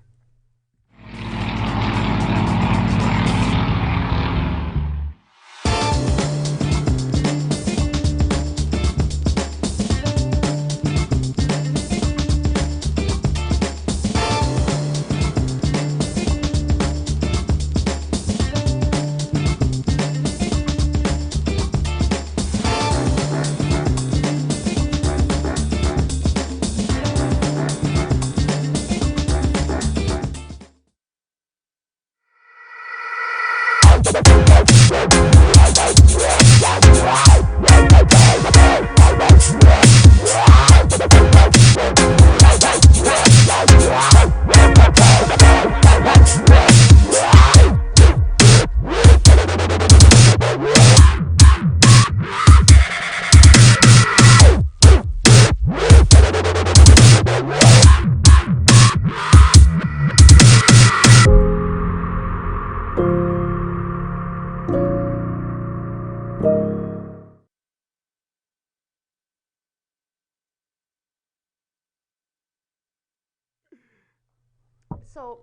Speaker 3: So,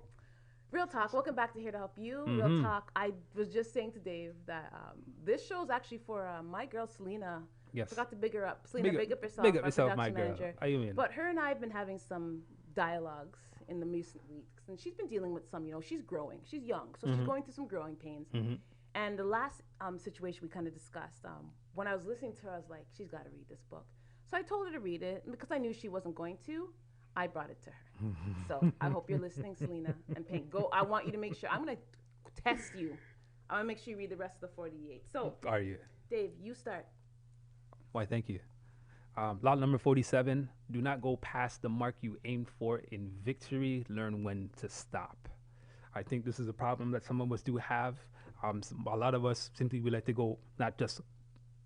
Speaker 3: real talk. Welcome back to Here to Help You. Real talk. I was just saying to Dave that this show is actually for my girl Selena.
Speaker 2: Yes.
Speaker 3: Forgot to big her up. Selena, big up yourself.
Speaker 2: Big up
Speaker 3: our
Speaker 2: yourself,
Speaker 3: production
Speaker 2: my girl.
Speaker 3: manager.
Speaker 2: How you mean?
Speaker 3: But her and I have been having some dialogues in the recent weeks, and she's been dealing with some. She's growing. She's young, so she's going through some growing pains. And the last situation we kind of discussed, when I was listening to her, I was like, she's got to read this book. So I told her to read it, and because I knew she wasn't going to, I brought it to her. So I hope you're listening, Selena and Pink. Go. I want you to make sure. I'm going to test you. I want to make sure you read the rest of the 48. So,
Speaker 2: Are you?
Speaker 3: Dave, you start.
Speaker 2: Why, thank you. Law number 47, do not go past the mark you aimed for in victory. Learn when to stop. I think this is a problem that some of us do have. A lot of us simply we like to go, not just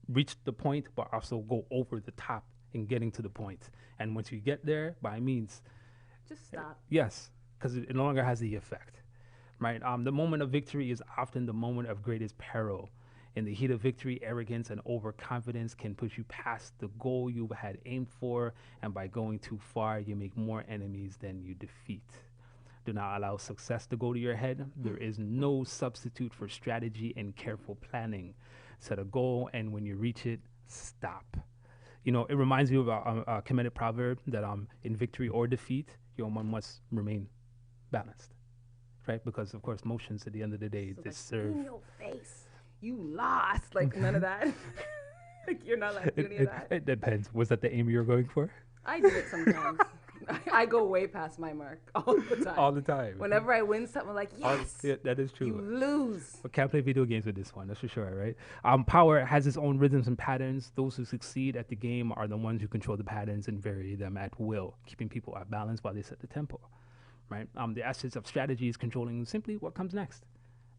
Speaker 2: reach the point, but also go over the top in getting to the point. And once you get there, by means,
Speaker 3: just stop.
Speaker 2: Yes, because it no longer has the effect, right? The moment of victory is often the moment of greatest peril. In the heat of victory, arrogance and overconfidence can push you past the goal you had aimed for, and by going too far, you make more enemies than you defeat. Do not allow success to go to your head. There is no substitute for strategy and careful planning. Set a goal, and when you reach it, stop. It reminds me of a Kemetic proverb that in victory or defeat, one must remain balanced, right? Because, of course, motions at the end of the day,
Speaker 3: So
Speaker 2: they
Speaker 3: like,
Speaker 2: serve.
Speaker 3: in your face. You lost. Like, none of that. Like, you're not like doing any of that.
Speaker 2: It depends. Was that the aim you were going for?
Speaker 3: I do it sometimes. I go way past my mark all the time.
Speaker 2: All the time.
Speaker 3: Whenever I win something, I'm like, yes.
Speaker 2: Yeah, that is true.
Speaker 3: You lose.
Speaker 2: I can't play video games with this one, that's for sure, right? Power has its own rhythms and patterns. Those who succeed at the game are the ones who control the patterns and vary them at will, keeping people at balance while they set the tempo, right? The essence of strategy is controlling simply what comes next,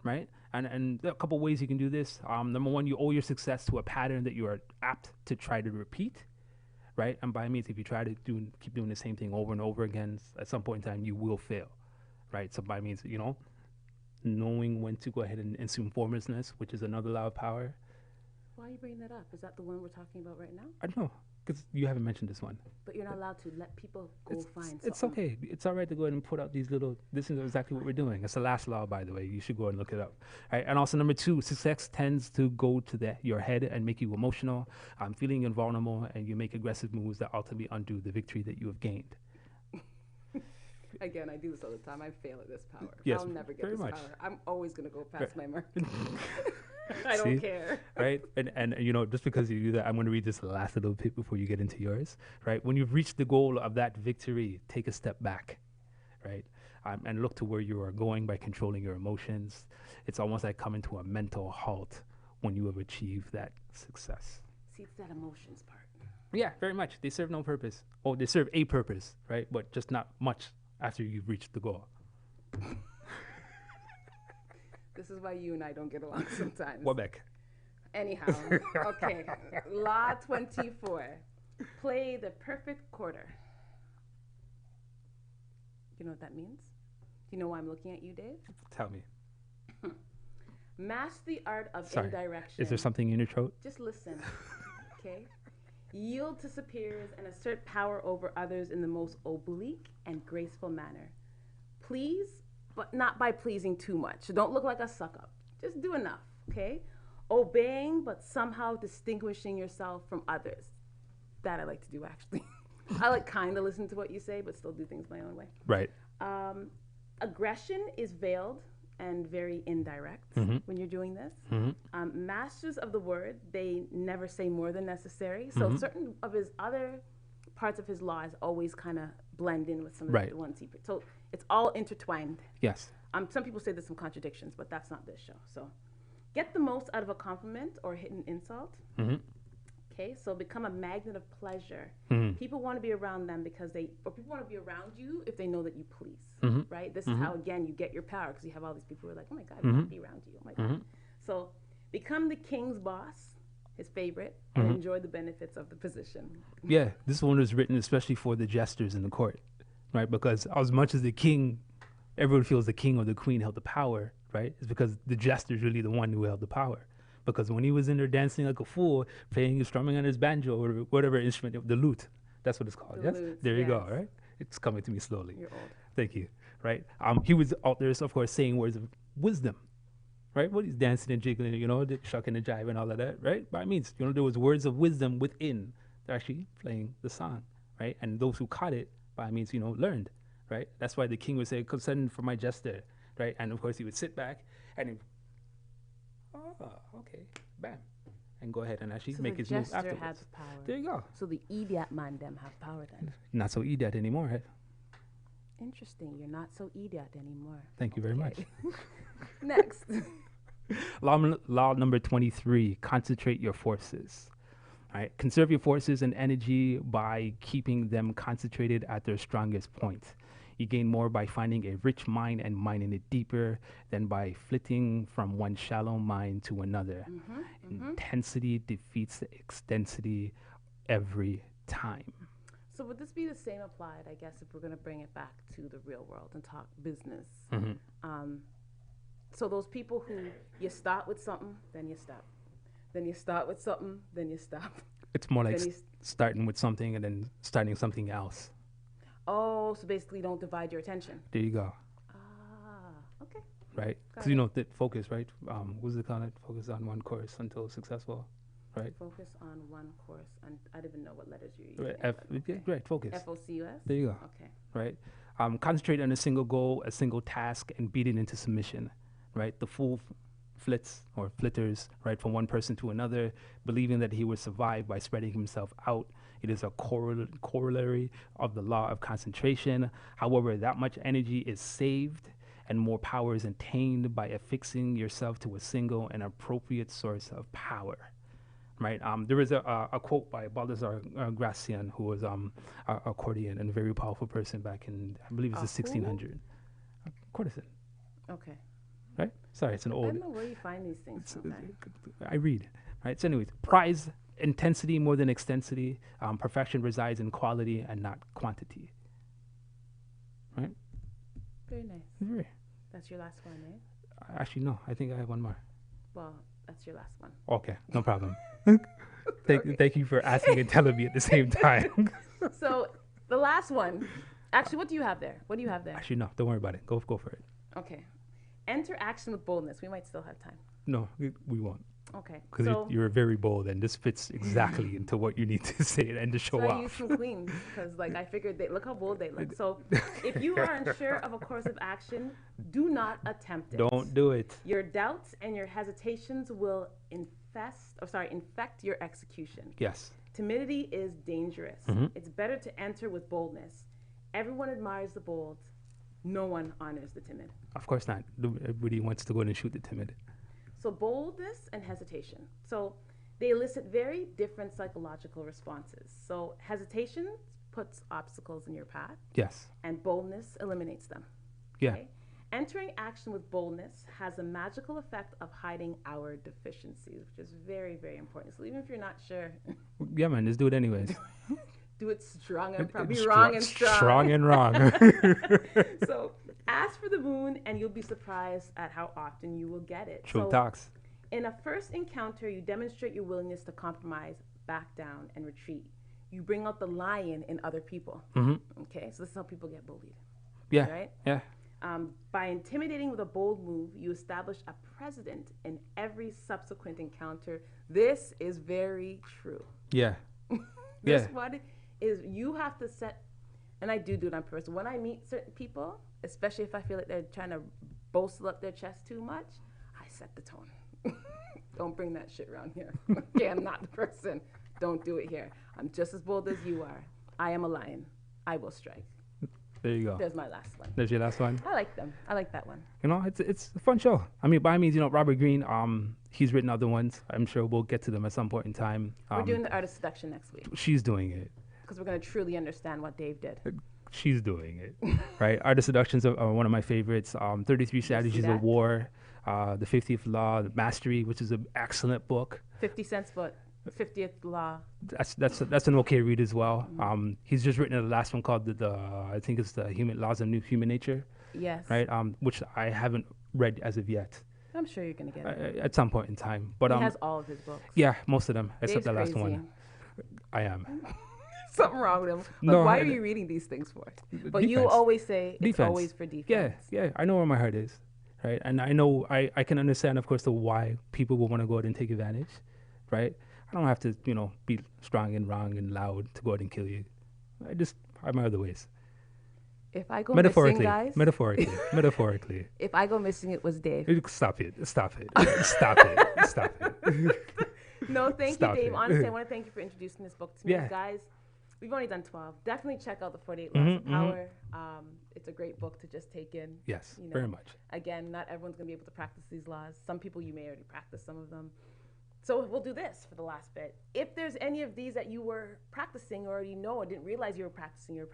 Speaker 2: right? And there are a couple ways you can do this. Number one, you owe your success to a pattern that you are apt to try to repeat, right? And by means, if you try to keep doing the same thing over and over again, at some point in time, you will fail, right? So by means, knowing when to go ahead and assume formlessness, which is another law of power.
Speaker 3: Why are you bringing that up? Is that the one we're talking about right now?
Speaker 2: I don't know, because you haven't mentioned this one.
Speaker 3: But you're not allowed to let people go find
Speaker 2: It's
Speaker 3: something.
Speaker 2: okay. It's all right to go ahead and put out these this is exactly what we're doing. It's the last law, by the way. You should go and look it up. All right. And also, number 2, success tends to go to your head and make you emotional, feeling invulnerable, and you make aggressive moves that ultimately undo the victory that you have gained.
Speaker 3: Again, I do this all the time. I fail at this power.
Speaker 2: Yes,
Speaker 3: I'll never get
Speaker 2: very
Speaker 3: this
Speaker 2: much.
Speaker 3: power. I'm always going to go past my mark. I don't care.
Speaker 2: Right? And just because you do that, I'm going to read this last little bit before you get into yours, right? When you've reached the goal of that victory, take a step back, right? And look to where you are going by controlling your emotions. It's almost like coming to a mental halt when you have achieved that success.
Speaker 3: See, it's that emotions part.
Speaker 2: Yeah, very much. They serve no purpose. Oh, they serve a purpose, right? But just not much after you've reached the goal.
Speaker 3: This is why you and I don't get along sometimes.
Speaker 2: Webeck.
Speaker 3: Anyhow, okay. Law 24. Play the perfect quarter. You know what that means? Do you know why I'm looking at you, Dave?
Speaker 2: Tell me.
Speaker 3: Master the art of
Speaker 2: Sorry.
Speaker 3: indirection.
Speaker 2: Is there something in your throat?
Speaker 3: Just listen, okay? Yield to superiors and assert power over others in the most oblique and graceful manner. Please, but not by pleasing too much. So don't look like a suck-up. Just do enough, okay? Obeying, but somehow distinguishing yourself from others. That I like to do, actually. I like kind of listen to what you say, but still do things my own way.
Speaker 2: Right.
Speaker 3: Aggression is veiled and very indirect when you're doing this. Masters of the word, they never say more than necessary. So certain of his other parts of his laws always kind of blend in with some of the ones he... So it's all intertwined.
Speaker 2: Yes.
Speaker 3: Some people say there's some contradictions, but that's not this show. So get the most out of a compliment or hidden insult. Okay, so become a magnet of pleasure. People want to be around them because people want to be around you if they know that you please, right? This is how, again, you get your power, because you have all these people who are like, oh my God, we want to be around you, oh my God. So become the king's boss, his favorite, and enjoy the benefits of the position.
Speaker 2: Yeah, this one was written especially for the jesters in the court, right? Because as much as the king, everyone feels the king or the queen held the power, right? It's because the jester is really the one who held the power. Because when he was in there dancing like a fool, strumming on his banjo or whatever instrument, the lute, that's what it's called.
Speaker 3: The
Speaker 2: yes,
Speaker 3: lute,
Speaker 2: there you go.
Speaker 3: yes.
Speaker 2: Right, it's coming to me slowly.
Speaker 3: You're
Speaker 2: Thank you. Right. He was out there, of course, saying words of wisdom. Right. Well, he's dancing and jiggling, the shucking and jive and all of that. Right. By means, there was words of wisdom within. They're actually playing the song. Right. And those who caught it, by means, learned. Right. That's why the king would say, "Consent for my jester." Right. And of course, he would sit back and okay, bam, and go ahead and actually make his move afterwards.
Speaker 3: Had the power.
Speaker 2: There you go.
Speaker 3: So the idiot man them have power then.
Speaker 2: Not so idiot anymore, right?
Speaker 3: Interesting. You're not so idiot anymore.
Speaker 2: Thank you very much.
Speaker 3: Next.
Speaker 2: Law number 23, concentrate your forces. All right. Conserve your forces and energy by keeping them concentrated at their strongest point. You gain more by finding a rich mine and mining it deeper than by flitting from one shallow mine to another. Intensity defeats the extensity every time.
Speaker 3: So would this be the same applied, I guess, if we're going to bring it back to the real world and talk business? So those people who you start with something, then you stop. Then you start with something, then you stop.
Speaker 2: It's more like starting with something and then starting something else.
Speaker 3: Oh, so basically don't divide your attention.
Speaker 2: There you go.
Speaker 3: Okay.
Speaker 2: Right? Because the focus, right? What does it call it? Focus on one course until successful, right?
Speaker 3: Focus on one course. And I don't even know what letters you're using.
Speaker 2: Right, focus.
Speaker 3: F-O-C-U-S?
Speaker 2: There you go.
Speaker 3: Okay.
Speaker 2: Right? Concentrate on a single goal, a single task, and beat it into submission, right? The fool flits or flitters, right, from one person to another, believing that he would survive by spreading himself out. It is a corollary of the law of concentration. However, that much energy is saved and more power is attained by affixing yourself to a single and appropriate source of power. Right? There is a quote by Balthazar Gracian, who was a courtisan and a very powerful person back in, I believe it's the 1600s. Courtesan.
Speaker 3: Okay.
Speaker 2: Right? Sorry, it's an old.
Speaker 3: I don't know where you find these things.
Speaker 2: I read. Right? So anyways, prize intensity more than extensity. Perfection resides in quality and not quantity. Right?
Speaker 3: Very nice.
Speaker 2: Very.
Speaker 3: That's your last one, eh?
Speaker 2: Actually, no. I think I have one more.
Speaker 3: Well, that's your last one.
Speaker 2: Okay, no problem. Thank you for asking and telling me at the same time.
Speaker 3: So the last one. Actually, what do you have there? What do you have there?
Speaker 2: Actually, no. Don't worry about it. Go for it.
Speaker 3: Okay. Enter action with boldness. We might still have time.
Speaker 2: No, we won't.
Speaker 3: Okay.
Speaker 2: Because you're very bold, and this fits exactly into what you need to say and to show off.
Speaker 3: I used some queens because, I figured look how bold they look. So, if you are unsure of a course of action, do not attempt it.
Speaker 2: Don't do it.
Speaker 3: Your doubts and your hesitations will infect your execution.
Speaker 2: Yes.
Speaker 3: Timidity is dangerous. It's better to enter with boldness. Everyone admires the bold. No one honors the timid.
Speaker 2: Of course not. Everybody wants to go in and shoot the timid.
Speaker 3: So boldness and hesitation. So they elicit very different psychological responses. So hesitation puts obstacles in your path.
Speaker 2: Yes.
Speaker 3: And boldness eliminates them.
Speaker 2: Yeah.
Speaker 3: Okay? Entering action with boldness has a magical effect of hiding our deficiencies, which is very, very important. So even if you're not sure.
Speaker 2: Yeah, man, just do it anyways.
Speaker 3: Do it strong and probably wrong and strong.
Speaker 2: Strong and wrong.
Speaker 3: So ask for the moon and you'll be surprised at how often you will get it.
Speaker 2: True talks.
Speaker 3: In a first encounter, you demonstrate your willingness to compromise, back down, and retreat. You bring out the lion in other people. Okay, so this is how people get bullied.
Speaker 2: Yeah.
Speaker 3: Right?
Speaker 2: Yeah.
Speaker 3: By intimidating with a bold move, you establish a precedent in every subsequent encounter. This is very true.
Speaker 2: Yeah.
Speaker 3: This one is you have to set, and I do it on purpose. When I meet certain people, especially if I feel like they're trying to boast up their chest too much, I set the tone. Don't bring that shit around here. Okay, I'm not the person. Don't do it here. I'm just as bold as you are. I am a lion. I will strike.
Speaker 2: There you go.
Speaker 3: There's my last one.
Speaker 2: There's your last one.
Speaker 3: I like them. I like that one.
Speaker 2: It's a fun show. I mean, by means, Robert Greene, he's written other ones. I'm sure we'll get to them at some point in time.
Speaker 3: We're doing the Art of Seduction next week.
Speaker 2: She's doing it.
Speaker 3: Because we're going to truly understand what Dave did.
Speaker 2: She's doing it. Right? Art of Seduction's are one of my favorites. 33 Strategies of War, The 50th Law, The Mastery, which is an excellent book.
Speaker 3: 50 Cents, but 50th Law.
Speaker 2: That's an okay read as well. He's just written the last one called I think it's the Laws of Human Nature.
Speaker 3: Yes.
Speaker 2: Right. Which I haven't read as of yet.
Speaker 3: I'm sure you're gonna get it
Speaker 2: at some point in time. But
Speaker 3: he has all of his books.
Speaker 2: Yeah, most of them except
Speaker 3: Dave's
Speaker 2: the last
Speaker 3: crazy.
Speaker 2: one. I am.
Speaker 3: something wrong with him. But
Speaker 2: No,
Speaker 3: why are you reading these things for? But you always say it's always for defense.
Speaker 2: Yeah, I know where my heart is, right? And I know I can understand, of course, the why people will want to go out and take advantage, right? I don't have to, be strong and wrong and loud to go out and kill you. I have my other ways.
Speaker 3: If I go missing, guys.
Speaker 2: Metaphorically.
Speaker 3: If I go missing, it was Dave.
Speaker 2: Stop it. Stop it.
Speaker 3: No, thank you, Dave. Honestly, I want to thank you for introducing this book to me. Guys, we've only done 12. Definitely check out the 48 Laws of Power. It's a great book to just take in.
Speaker 2: Yes, very much.
Speaker 3: Again, not everyone's going to be able to practice these laws. Some people, you may already practice some of them. So we'll do this for the last bit. If there's any of these that you were practicing or already know or didn't realize you were practicing, leave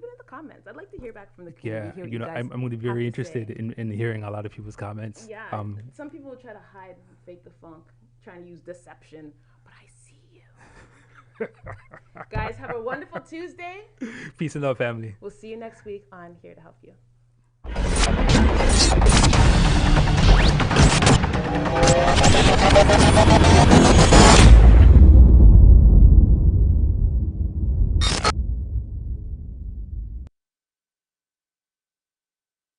Speaker 3: it in the comments. I'd like to hear back from the community.
Speaker 2: Yeah, I'm going to be very interested in hearing a lot of people's comments.
Speaker 3: Yeah, some people will try to hide and fake the funk, trying to use deception, but I see you. Guys, have a wonderful Tuesday.
Speaker 2: Peace and love, family.
Speaker 3: We'll see you next week on Here to Help You.